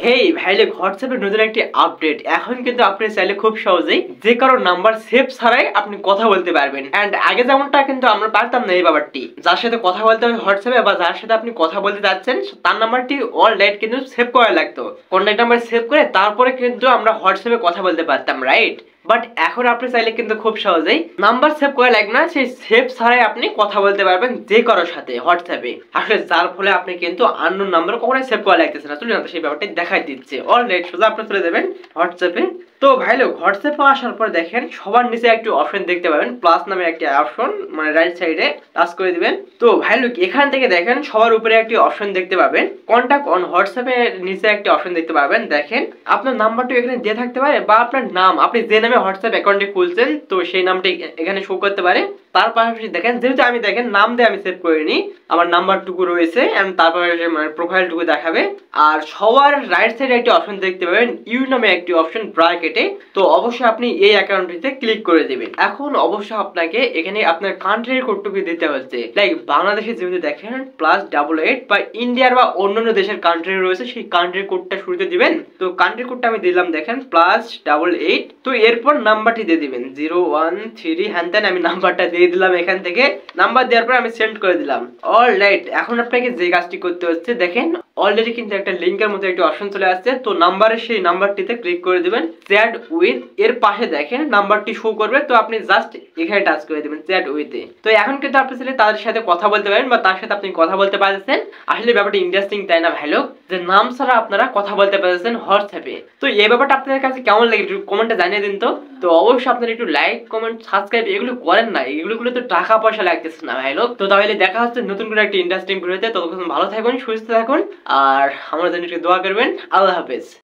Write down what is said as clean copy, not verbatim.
হেই ভাইলে হোয়াটসঅ্যাপে নতুন একটি আপডেট। এখন কিন্তু আপনি চাইলে খুব সহজেই যে কারো নাম্বার সেভ ছাড়াই আপনি কথা বলতে পারবেন। এন্ড আগে যেমনটা কিন্তু আমরা পারতাম না এই ব্যাপারটি, যার সাথে কথা বলতে হবে হোয়াটসঅ্যাপে বা যার সাথে আপনি কথা বলতে যাচ্ছেন তার নাম্বারটি অলরেডি কিন্তু সেভ করা লাগতো। কন্ট্যাক্ট নাম্বার সেভ করে তারপরে কিন্তু আমরা হোয়াটসঅ্যাপে কথা বলতে পারতাম, রাইট? বাট এখন আপনি চাইলে কিন্তু খুব সহজেই নাম্বার সেভ করা লাগবে না, সেই সেভ ছাড়াই আপনি কথা বলতে পারবেন যে কারোর সাথে হোয়াটসঅ্যাপে। আসলে যার ফলে আপনি কিন্তু আননোন নাম্বার কখনোই সেভ করা লাগতেছে না। চলুন সেই ব্যাপারটি দেখাই দিচ্ছে। অলরাইট, সোজা আপনি চলে যাবেন হোয়াটসঅ্যাপে। তো ভাই লোক হোয়াটসঅ্যাপে আসার পর দেখেন সবার নিচে একটি অপশন দেখতে পাবেন, প্লাস নামে একটি অপশন, মানে রাইট সাইডে টাচ করে দিবেন। তো ভাই লোক এখান থেকে দেখেন সবার উপরে একটি অপশন দেখতে পাবেন, কন্টাক্ট অন হোয়াটসঅ্যাপে নিচে একটি অপশন দেখতে পাবেন। দেখেন আপনার নাম্বারটা এখানে দিয়ে থাকতে পারে বা আপনার নাম, আপনি যে নামে হোয়াটসঅ্যাপ অ্যাকাউন্টে খুলছেন তো সেই নামটি এখানে শো করতে পারে। তার পাশাপাশি দেখেন যেহেতু আমি দেখেন নাম দিয়ে আমি সেভ করিনি, আমার নাম্বারটুকু রয়েছে এন্ড তারপরে মানে প্রোফাইলটুকু দেখাবে। আর সবার রাইট সাইডে একটি অপশন দেখতে পাবেন ইউ নামে একটি অপশন ব্র্যাকেটে। তো অবশ্যই আপনি এই অ্যাকাউন্টটিতে ক্লিক করে দিবেন। এখন অবশ্যই আপনাকে এখানে আপনার কান্ট্রির কোডটুকু দিতে হচ্ছে, লাইক বাংলাদেশে যেহেতু দেখেন +88 বা ইন্ডিয়ার বা অন্যান্য দেশের কান্ট্রি রয়েছে সেই কান্ট্রির কোডটা শুরুতে দিবেন। তো কান্ট্রি কোডটা আমি দিলাম দেখেন +88। তো এরপর নাম্বারটি দিয়ে দিবেন 013 হ্যান আমি নাম্বারটা দিয়ে দিলাম। এখান থেকে নাম্বার দেওয়ার পর আমি সেন্ড করে দিলাম। অলরাইট, এখন আপনাকে যে কাজটি করতে হচ্ছে দেখেন অলরেডি কিন্তু একটা লিংকের মতো একটা অপশন চলে আসছে। তো নাম্বারের সেই নাম্বারটিতে ক্লিক করে দিবেন চ্যাট উইথ, এর পাশে দেখেন নাম্বারটি শো করবে। তো আপনি জাস্ট এখানে টাচ করে দিবেন চ্যাট উইথে। তো এখন কিন্তু আপনি চাইলে তাদের সাথে কথা বলতে পারেন বা তার সাথে আপনি কথা বলতে পারছেন। আসলে ব্যাপারটা ইন্টারেস্টিং তাই না ভাই লোক, যে নাম ছাড়া আপনারা কথা বলতে পারছেন হোয়াটসঅ্যাপে। তো এই ব্যাপারটা আপনাদের কাছে কেমন লাগে একটু কমেন্টে জানিয়ে দিন। তো অবশ্যই আপনারা একটু লাইক কমেন্ট সাবস্ক্রাইব এগুলো করেন না, এগুলো তো টাকা পয়সা লাগতেছে না ভাই লোক। তো তাহলে দেখা হচ্ছে নতুন করে একটা ইন্টারেস্টিং ভিডিওতে। ততক্ষণ ভালো থাকুন, সুস্থ থাকুন আর আমার জন্য একটু দোয়া করবেন। আল্লাহ হাফেজ।